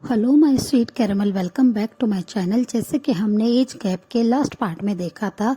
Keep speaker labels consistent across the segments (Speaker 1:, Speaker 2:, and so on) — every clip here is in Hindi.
Speaker 1: Hello my sweet caramel, welcome back to my channel. जैसे कि हमने एज गैप के लास्ट पार्ट में देखा था,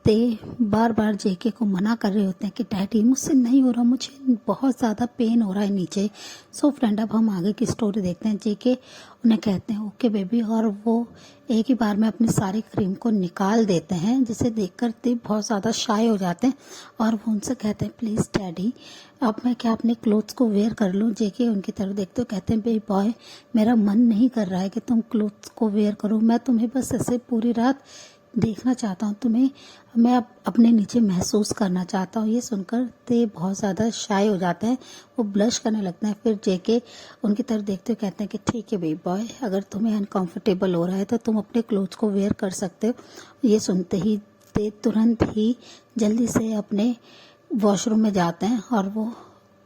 Speaker 1: ते बार बार जेके को मना कर रहे होते हैं कि डैडी मुझसे नहीं हो रहा, मुझे बहुत ज़्यादा पेन हो रहा है नीचे। सो फ्रेंड, अब हम आगे की स्टोरी देखते हैं। जेके उन्हें कहते हैं ओके बेबी, और वो एक ही बार में अपनी सारी क्रीम को निकाल देते हैं, जिसे देखकर ते बहुत ज़्यादा शाय हो जाते हैं और वो उनसे कहते हैं प्लीज़ डैडी, अब मैं क्या अपने क्लोथ्स को वेयर कर लूँ। जेके उनकी तरफ देखते हो, कहते हैं बेबी बॉय, मेरा मन नहीं कर रहा है कि तुम क्लोथ्स को वेयर करो, मैं तुम्हें बस ऐसे पूरी रात देखना चाहता हूँ, तुम्हें मैं अब अपने नीचे महसूस करना चाहता हूँ। ये सुनकर ते बहुत ज़्यादा शाय हो जाते हैं, वो ब्लश करने लगते हैं। फिर जेके उनकी तरफ देखते हुए कहते हैं कि ठीक है बेबी बॉय, अगर तुम्हें अनकंफर्टेबल हो रहा है तो तुम अपने क्लोथ्स को वेयर कर सकते हो। ये सुनते ही ते तुरंत ही जल्दी से अपने वॉशरूम में जाते हैं और वो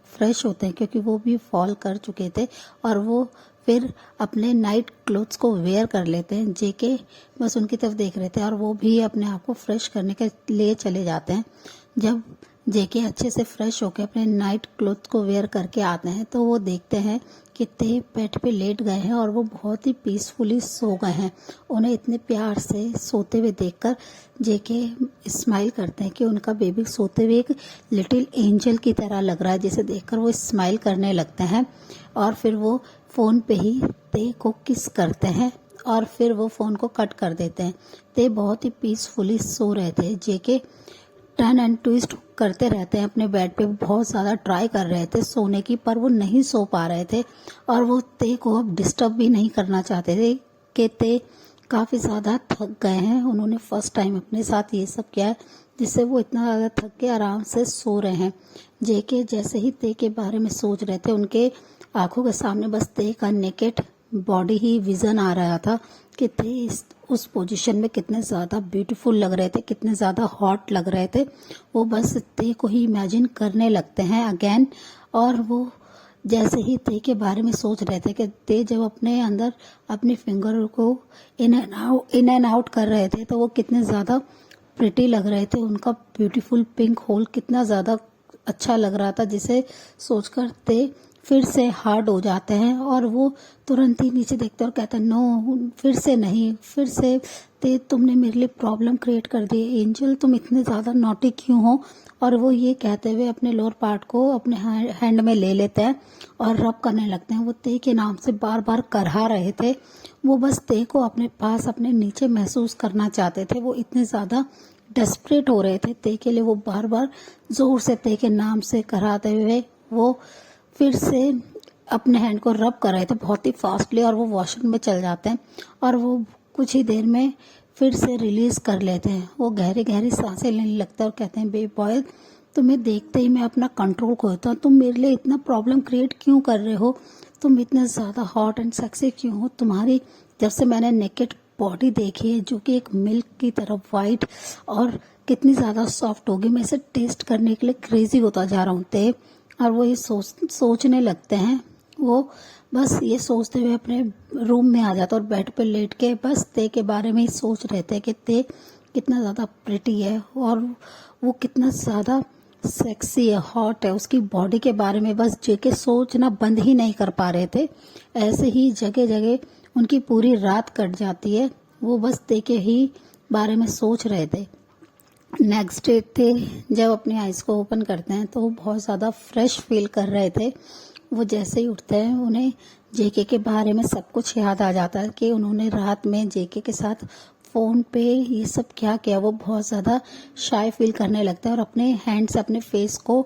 Speaker 1: फ्रेश होते हैं, क्योंकि वो भी फॉल कर चुके थे, और वो फिर अपने नाइट क्लोथ्स को वेयर कर लेते हैं। जेके बस उनकी तरफ देख रहे थे और वो भी अपने आप को फ्रेश करने के लिए चले जाते हैं। जब जेके अच्छे से फ्रेश होकर अपने नाइट क्लोथ को वेयर करके आते हैं तो वो देखते हैं कि ते बेड पे लेट गए हैं और वो बहुत ही पीसफुली सो गए हैं। उन्हें इतने प्यार से सोते हुए देखकर जेके स्माइल करते हैं कि उनका बेबी सोते हुए एक लिटिल एंजल की तरह लग रहा है, जिसे देखकर वो स्माइल करने लगते हैं। और फिर वो फ़ोन पे ही ते को किस करते हैं और फिर वो फ़ोन को कट कर देते हैं। ते बहुत ही पीसफुली सो रहे थे। जेके टर्न एंड ट्विस्ट करते रहते हैं अपने बेड पे, बहुत ज़्यादा ट्राई कर रहे थे सोने की, पर वो नहीं सो पा रहे थे और वो ते को अब डिस्टर्ब भी नहीं करना चाहते थे कि ते काफ़ी ज़्यादा थक गए हैं। उन्होंने फर्स्ट टाइम अपने साथ ये सब किया है, जिससे वो इतना ज़्यादा थक के आराम से सो रहे हैं। जेके जैसे ही ते के बारे में सोच रहे थे, उनके आंखों के सामने बस ते का नेकेड बॉडी ही विजन आ रहा था कि ते उस पोजीशन में कितने ज़्यादा ब्यूटीफुल लग रहे थे, कितने ज़्यादा हॉट लग रहे थे। वो बस ते को ही इमेजिन करने लगते हैं अगेन। और वो जैसे ही ते के बारे में सोच रहे थे कि ते जब अपने अंदर अपनी फिंगर को इन एंड आउट कर रहे थे तो वो कितने ज़्यादा प्रिटी लग रहे थे। उनका ब्यूटीफुल पिंक होल कितना ज़्यादा अच्छा लग रहा था, जिसे सोचकर ते फिर से हार्ड हो जाते हैं और वो तुरंत ही नीचे देखते हैं और कहते हैं नो, फिर से नहीं, फिर से ते तुमने मेरे लिए प्रॉब्लम क्रिएट कर दी एंजल, तुम इतने ज़्यादा नॉटी क्यों हो। और वो ये कहते हुए अपने लोअर पार्ट को अपने हैंड में ले लेते हैं और रब करने लगते हैं। वो ते के नाम से बार बार करहा रहे थे। वो बस ते को अपने पास अपने नीचे महसूस करना चाहते थे। वो इतने ज़्यादा डेस्परेट हो रहे थे ते के लिए। वो बार बार जोर से ते के नाम से कराते हुए वो फिर से अपने हैंड को रब कर रहे थे बहुत ही फास्टली, और वो वॉशरूम में चल जाते हैं और वो कुछ ही देर में फिर से रिलीज कर लेते हैं। वो गहरी गहरी सांसें लेने लगते हैं और कहते हैं बेबी बॉय, तुम्हें देखते ही मैं अपना कंट्रोल खोता हूँ, तुम मेरे लिए इतना प्रॉब्लम क्रिएट क्यों कर रहे हो, तुम इतना ज़्यादा हॉट एंड सेक्सी क्यों हो। तुम्हारी जब से मैंने नेकेड बॉडी देखी है जो कि एक मिल्क की तरह वाइट और कितनी ज़्यादा सॉफ्ट होगी, मैं इसे टेस्ट करने के लिए क्रेजी होता जा रहा हूँ ते। और वो ये सोचने लगते हैं। वो बस ये सोचते हुए अपने रूम में आ जाता और बेड पे लेट के बस ते के बारे में ही सोच रहे थे कि ते कितना ज़्यादा प्रिटी है और वो कितना ज़्यादा सेक्सी है, हॉट है। उसकी बॉडी के बारे में बस जेके सोचना बंद ही नहीं कर पा रहे थे। ऐसे ही जगह जगह उनकी पूरी रात कट जाती है, वो बस ते के ही बारे में सोच रहे थे। नेक्स्ट डे थे, जब अपनी आइज़ को ओपन करते हैं तो वो बहुत ज़्यादा फ्रेश फील कर रहे थे। वो जैसे ही उठते हैं उन्हें जेके के बारे में सब कुछ याद आ जाता है कि उन्होंने रात में जेके के साथ फ़ोन पे ये सब क्या किया। वो बहुत ज़्यादा शाय फील करने लगते हैं और अपने हैंड से अपने फेस को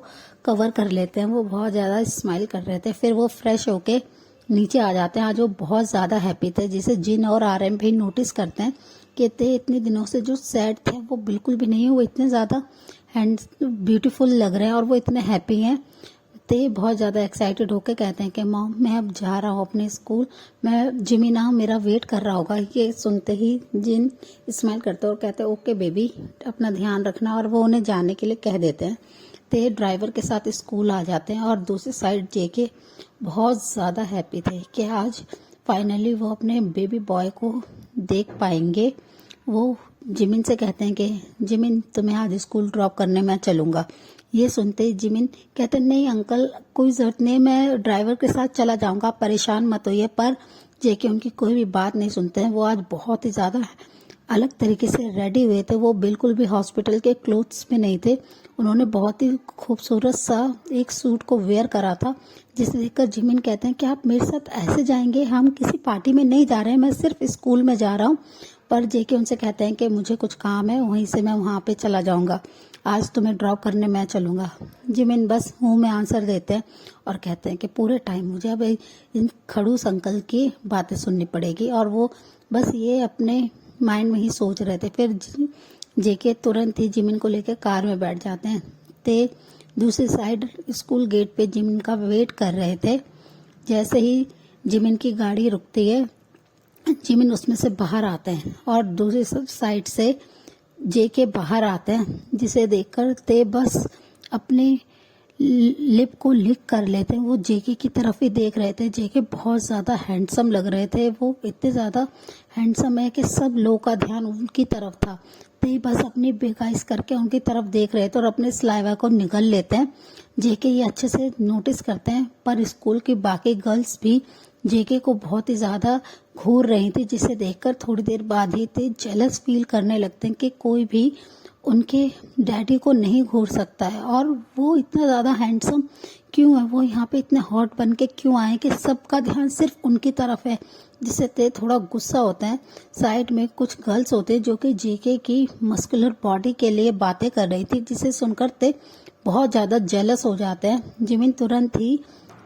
Speaker 1: कवर कर लेते हैं। वो बहुत ज़्यादा स्माइल कर रहे थे। फिर वो फ्रेश होके नीचे आ जाते हैं। आज वो बहुत ज़्यादा हैप्पी थे, जिसे जिन और आरएम भी नोटिस करते हैं कि ते इतने दिनों से जो सैड थे वो बिल्कुल भी नहीं है, वो इतने ज़्यादा हैंड ब्यूटीफुल लग रहे हैं और वो इतने हैप्पी हैं। ते बहुत ज़्यादा एक्साइटेड होकर कहते हैं कि मॉम, मैं अब जा रहा हूँ अपने स्कूल, मैं जिमी ना मेरा वेट कर रहा होगा। ये सुनते ही जिन स्माइल करते हैं और कहते हैं ओके बेबी, अपना ध्यान रखना, और वो उन्हें जाने के लिए कह देते हैं। ते ड्राइवर के साथ स्कूल आ जाते हैं और दूसरी साइड जेके बहुत ज़्यादा हैप्पी थे कि आज फाइनली वो अपने बेबी बॉय को देख पाएंगे। वो जिमिन से कहते हैं कि जिमिन, तुम्हें आज स्कूल ड्रॉप करने मैं चलूँगा। ये सुनते ही जिमिन कहते नहीं अंकल, कोई ज़रूरत नहीं, मैं ड्राइवर के साथ चला जाऊँगा, परेशान मत होइए, पर जेके उनकी कोई भी बात नहीं सुनते हैं। वो आज बहुत ही ज़्यादा अलग तरीके से रेडी हुए थे। वो बिल्कुल भी हॉस्पिटल के क्लोथ्स में नहीं थे। उन्होंने बहुत ही खूबसूरत सा एक सूट को वेयर करा था, जिसे देखकर जिमिन कहते हैं कि आप मेरे साथ ऐसे जाएंगे? हम किसी पार्टी में नहीं जा रहे हैं, मैं सिर्फ स्कूल में जा रहा हूँ। पर जेके उनसे कहते हैं कि मुझे कुछ काम है, वहीं से मैं वहाँ पे चला जाऊँगा, आज तुम्हें ड्रॉप करने मैं चलूँगा। जिमिन बस मुंह में आंसर देते हैं और कहते हैं कि पूरे टाइम मुझे अब इन खड़ूस अंकल की बातें सुननी पड़ेगी। और वो बस ये अपने माइंड में ही सोच रहे थे। फिर जेके तुरंत ही जिमिन को लेकर कार में बैठ जाते हैं। ते दूसरी साइड स्कूल गेट पे जिमिन का वेट कर रहे थे। जैसे ही जिमिन की गाड़ी रुकती है, जिमिन उसमें से बाहर आते हैं और दूसरी साइड से जेके बाहर आते हैं, जिसे देखकर ते बस अपने लिप को लिक कर लेते हैं। वो जेके की तरफ ही देख रहे थे। जेके बहुत ज़्यादा हैंडसम लग रहे थे। वो इतने ज़्यादा हैंडसम है कि सब लोगों का ध्यान उनकी तरफ था। ते बस अपनी बेगाइस करके उनकी तरफ देख रहे थे और अपने सलाइवा को निगल लेते हैं। जेके ये अच्छे से नोटिस करते हैं, पर स्कूल की बाकी गर्ल्स भी जेके को बहुत ही ज़्यादा घूर रही थी, जिसे देखकर थोड़ी देर बाद ही ते जेलस फील करने लगते हैं कि कोई भी उनके डैडी को नहीं घूर सकता है। और वो इतना ज़्यादा हैंडसम क्यों है, वो यहाँ पे इतने हॉट बन के क्यों आए कि सबका ध्यान सिर्फ उनकी तरफ है, जिससे ते थोड़ा गुस्सा होता है। साइड में कुछ गर्ल्स होते हैं जो कि जेके की मस्कुलर बॉडी के लिए बातें कर रही थी, जिसे सुनकर ते बहुत ज़्यादा जेलस हो जाते हैं। जिमिन तुरंत ही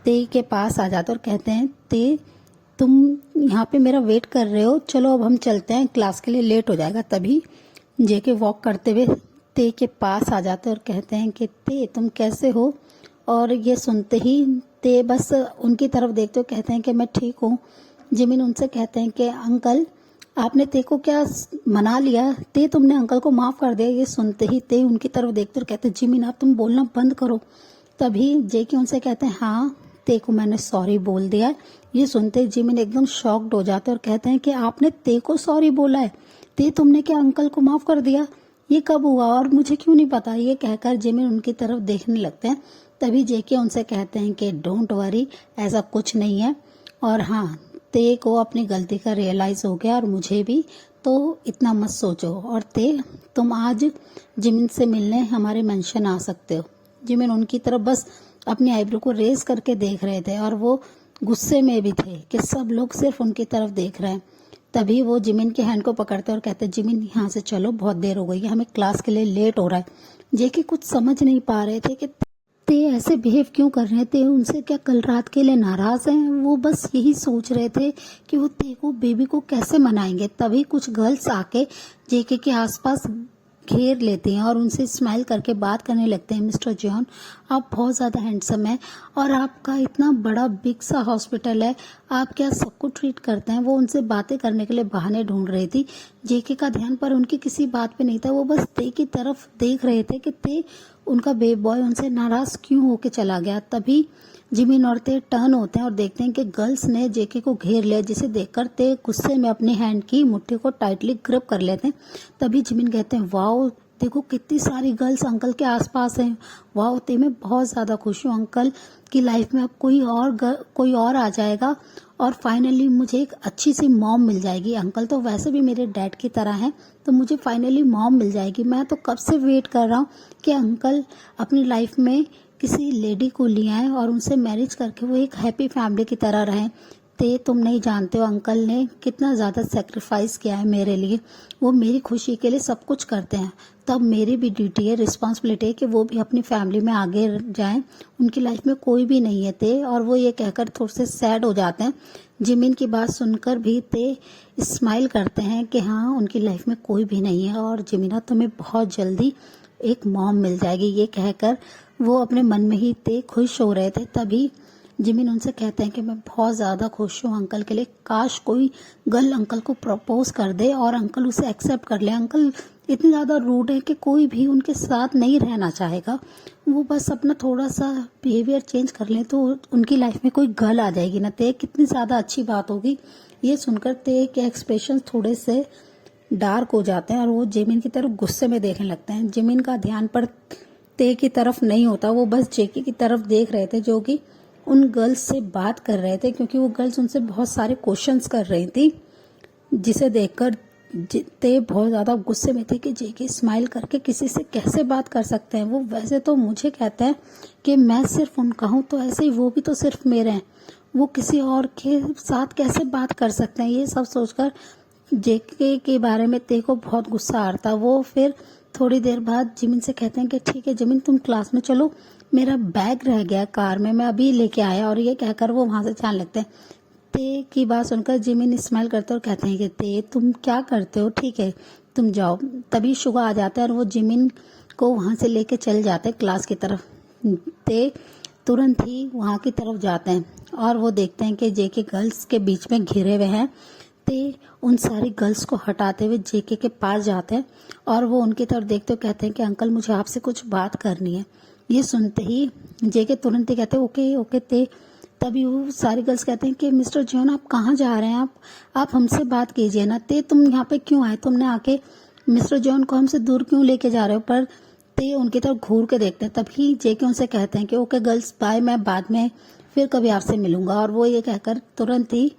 Speaker 1: ते के पास आ जाते और कहते हैं, ते तुम यहाँ पे मेरा वेट कर रहे हो, चलो अब हम चलते हैं, क्लास के लिए लेट हो जाएगा। तभी जेके वॉक करते हुए ते के पास आ जाते और कहते हैं कि ते तुम कैसे हो। और ये सुनते ही ते बस उनकी तरफ देखते हो, कहते हैं कि मैं ठीक हूँ। जिमिन उनसे कहते हैं कि अंकल आपने ते को क्या मना लिया? ते तुमने अंकल को माफ कर दिया? ये सुनते ही ते उनकी तरफ देखते और कहते हैं जिमिन आप तुम बोलना बंद करो। तभी जेके उनसे कहते हैं हाँ ते को मैंने सॉरी बोल दिया। ये सुनते ही जिमिन एकदम शॉक्ड हो जाते हैं और कहते हैं कि आपने ते को सॉरी बोला है? ते तुमने क्या अंकल को माफ कर दिया? ये कब हुआ और मुझे क्यों नहीं पता? ये कहकर जिमिन उनकी तरफ देखने लगते हैं। तभी जेके उनसे कहते हैं कि डोंट वरी, ऐसा कुछ नहीं है। और हाँ, ते को अपनी गलती का रियलाइज हो गया और मुझे भी, तो इतना मत सोचो। और ते तुम आज जिमिन से मिलने हमारे मेंशन आ सकते हो। जिमिन उनकी तरफ बस अपनी आईब्रो को रेज करके देख रहे थे और वो गुस्से में भी थे कि सब लोग सिर्फ उनकी तरफ देख रहे हैं। तभी वो जिमिन के हैंड को पकड़ते और कहते हैं जिमिन यहाँ से चलो, बहुत देर हो गई है, हमें क्लास के लिए लेट हो रहा है। जेके कुछ समझ नहीं पा रहे थे कि ते ऐसे बिहेव क्यों कर रहे थे, उनसे क्या कल रात के लिए नाराज हैं। वो बस यही सोच रहे थे कि वो ते को बेबी को कैसे मनाएंगे। तभी कुछ गर्ल्स आके जेके के आसपास घेर लेते हैं और उनसे स्माइल करके बात करने लगते हैं। मिस्टर जॉन, आप बहुत ज़्यादा हैंडसम हैं और आपका इतना बड़ा बिग सा हॉस्पिटल है, आप क्या सबको ट्रीट करते हैं? वो उनसे बातें करने के लिए बहाने ढूंढ रही थी। जेके का ध्यान पर उनकी किसी बात पे नहीं था। वो बस ते की तरफ देख रहे थे कि ते उनका बेबी बॉय उनसे नाराज क्यों होके चला गया। तभी जिमिन और ते टर्न होते हैं और देखते हैं कि गर्ल्स ने जेके को घेर लिया, जिसे देखकर ते गुस्से में अपनी हैंड की मुट्ठी को टाइटली ग्रिप कर लेते हैं। तभी जिमिन कहते हैं वाओ, देखो कितनी सारी गर्ल्स अंकल के आसपास हैं। वाओ, ते मैं बहुत ज़्यादा खुश हूँ। अंकल की लाइफ में अब कोई और आ जाएगा और फाइनली मुझे एक अच्छी सी मॉम मिल जाएगी। अंकल तो वैसे भी मेरे डैड की तरह हैं, तो मुझे फाइनली मॉम मिल जाएगी। मैं तो कब से वेट कर रहा हूँ कि अंकल अपनी लाइफ में किसी लेडी को ले आए और उनसे मैरिज करके वो एक हैप्पी फैमिली की तरह रहें। ते तुम नहीं जानते हो अंकल ने कितना ज़्यादा सेक्रीफाइस किया है मेरे लिए। वो मेरी खुशी के लिए सब कुछ करते हैं। तब मेरी भी ड्यूटी है, रिस्पॉन्सिबिलिटी है कि वो भी अपनी फैमिली में आगे जाएं। उनकी लाइफ में कोई भी नहीं है ते। और वो ये कहकर थोड़े से सैड हो जाते हैं। जिमिन की बात सुनकर भी ते स्माइल करते हैं कि हाँ, उनकी लाइफ में कोई भी नहीं है और जिमिना तुम्हें बहुत जल्दी एक मॉम मिल जाएगी। ये कहकर वो अपने मन में ही ते खुश हो रहे थे। तभी जिमिन उनसे कहते हैं कि मैं बहुत ज़्यादा खुश हूँ अंकल के लिए। काश कोई गर्ल अंकल को प्रपोज कर दे और अंकल उसे एक्सेप्ट कर ले। अंकल इतने ज़्यादा रूड है कि कोई भी उनके साथ नहीं रहना चाहेगा। वो बस अपना थोड़ा सा बिहेवियर चेंज कर ले तो उनकी लाइफ में कोई गर्ल आ जाएगी ना। ते कितनी ज़्यादा अच्छी बात होगी। ये सुनकर ते के एक्सप्रेशन थोड़े से डार्क हो जाते हैं और वो जिमिन की तरफ गुस्से में देखने लगते हैं। जिमिन का ध्यान पर ते की तरफ नहीं होता, वो बस जेके की तरफ देख रहे थे जो कि उन गर्ल्स से बात कर रहे थे, क्योंकि वो गर्ल्स उनसे बहुत सारे क्वेश्चंस कर रही थी, जिसे देखकर ते बहुत ज़्यादा गुस्से में थे कि जेके स्माइल करके किसी से कैसे बात कर सकते हैं। वो वैसे तो मुझे कहते हैं कि मैं सिर्फ उनका हूँ, तो ऐसे ही वो भी तो सिर्फ मेरे हैं, वो किसी और के साथ कैसे बात कर सकते हैं। ये सब सोचकर जेके के बारे में ते को बहुत गुस्सा आ रहा था। वो फिर थोड़ी देर बाद जिमिन से कहते हैं कि ठीक है जिमिन, तुम क्लास में चलो, मेरा बैग रह गया कार में, मैं अभी लेके आया। और ये कहकर वो वहां से जाने लगते हैं। ते की बात सुनकर जिमिन स्माइल करते और कहते हैं कि ते तुम क्या करते हो, ठीक है तुम जाओ। तभी शुगा आ जाता है और वो जिमिन को वहां से लेके चल जाते हैं क्लास की तरफ। ते तुरंत ही वहां की तरफ जाते हैं और वो देखते हैं कि जेके गर्ल्स के बीच में घिरे हुए हैं। ते उन सारी गर्ल्स को हटाते हुए जेके के पास जाते हैं और वो उनकी तरफ देखते हुए कहते हैं कि अंकल मुझे आपसे कुछ बात करनी है। ये सुनते ही जेके तुरंत ही कहते हैं ओके ओके ते। तभी वो सारी गर्ल्स कहते हैं कि मिस्टर जॉन आप कहाँ जा रहे हैं, आप हमसे बात कीजिए ना। ते तुम यहाँ पे क्यों आए, तुमने आके मिस्टर जॉन को हमसे दूर क्यों लेके जा रहे हो। पर ते उनकी तरफ घूर के देखते हैं। तभी जेके उनसे कहते हैं कि ओके गर्ल्स बाय, मैं बाद में फिर कभी आपसे मिलूंगा। और वो ये कहकर तुरंत ही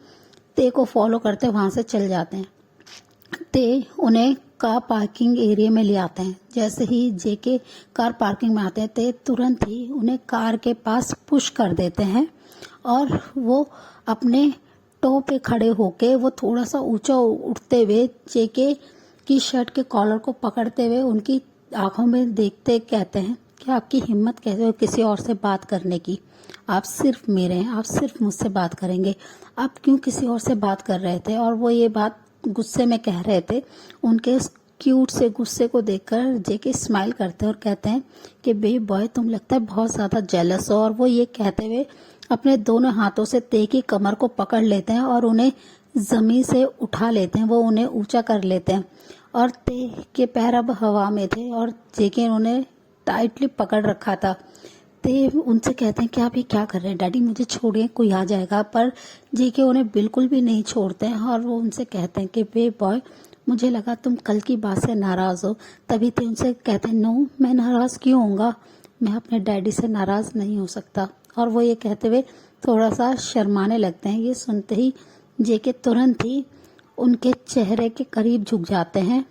Speaker 1: ते को फॉलो करते वहां से चल जाते हैं। ते उन्हें कार पार्किंग एरिया में ले आते हैं। जैसे ही जेके कार पार्किंग में आते हैं, ते तुरंत ही उन्हें कार के पास पुश कर देते हैं और वो अपने टो पे खड़े होके वो थोड़ा सा ऊंचा उठते हुए जेके की शर्ट के कॉलर को पकड़ते हुए उनकी आंखों में देखते कहते हैं कि आपकी हिम्मत कैसे हो किसी और से बात करने की, आप सिर्फ मेरे हैं, आप सिर्फ मुझसे बात करेंगे, आप क्यों किसी और से बात कर रहे थे। और वो ये बात गुस्से में कह रहे थे। उनके क्यूट से गुस्से को देखकर जेके स्माइल करते हैं और कहते हैं कि बेबी बॉय तुम लगता है बहुत ज्यादा जेलस हो। और वो ये कहते हुए अपने दोनों हाथों से ते की कमर को पकड़ लेते हैं और उन्हें जमीन से उठा लेते हैं, वो उन्हें ऊंचा कर लेते हैं। और ते के पैर अब हवा में थे और जेके उन्हें टाइटली पकड़ रखा था। ते उनसे कहते हैं कि आप ये क्या कर रहे हैं डैडी, मुझे छोड़िए कोई आ जाएगा। पर जेके उन्हें बिल्कुल भी नहीं छोड़ते हैं और वो उनसे कहते हैं कि बे बॉय मुझे लगा तुम कल की बात से नाराज हो। तभी ते उनसे कहते हैं नो, मैं नाराज क्यों होऊंगा, मैं अपने डैडी से नाराज नहीं हो सकता। और वो ये कहते हुए थोड़ा सा शर्माने लगते हैं। ये सुनते ही जेके तुरंत ही उनके चेहरे के करीब झुक जाते हैं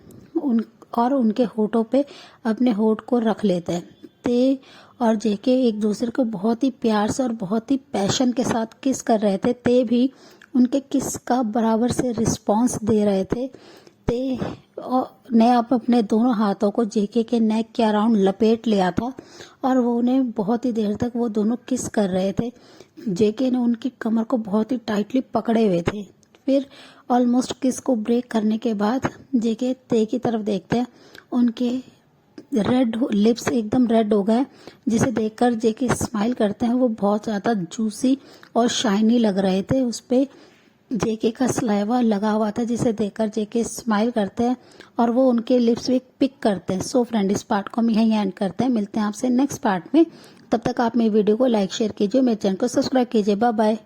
Speaker 1: और उनके होठों पे अपने होठ को रख लेते हैं। ते और जेके एक दूसरे को बहुत ही प्यार से और बहुत ही पैशन के साथ किस कर रहे थे। ते भी उनके किस का बराबर से रिस्पांस दे रहे थे। ते ने अपने दोनों हाथों को जेके के नेक के अराउंड लपेट लिया था और वो उन्हें बहुत ही देर तक वो दोनों किस कर रहे थे। जेके ने उनकी कमर को बहुत ही टाइटली पकड़े हुए थे। फिर ऑलमोस्ट किस को ब्रेक करने के बाद जेके ते की तरफ देखते हैं, उनके रेड लिप्स एकदम रेड हो गए, जिसे देखकर जेके स्माइल करते हैं। वो बहुत ज्यादा जूसी और शाइनी लग रहे थे, उस पे जेके का सलाइवा लगा हुआ था, जिसे देखकर जेके स्माइल करते हैं और वो उनके लिप्स भी पिक करते हैं। सो फ्रेंड, इस पार्ट को हम यहीं एंड करते हैं। मिलते हैं आपसे नेक्स्ट पार्ट में। तब तक आप मेरी वीडियो को लाइक शेयर कीजिए, मेरे चैनल को सब्सक्राइब कीजिए। Bye bye.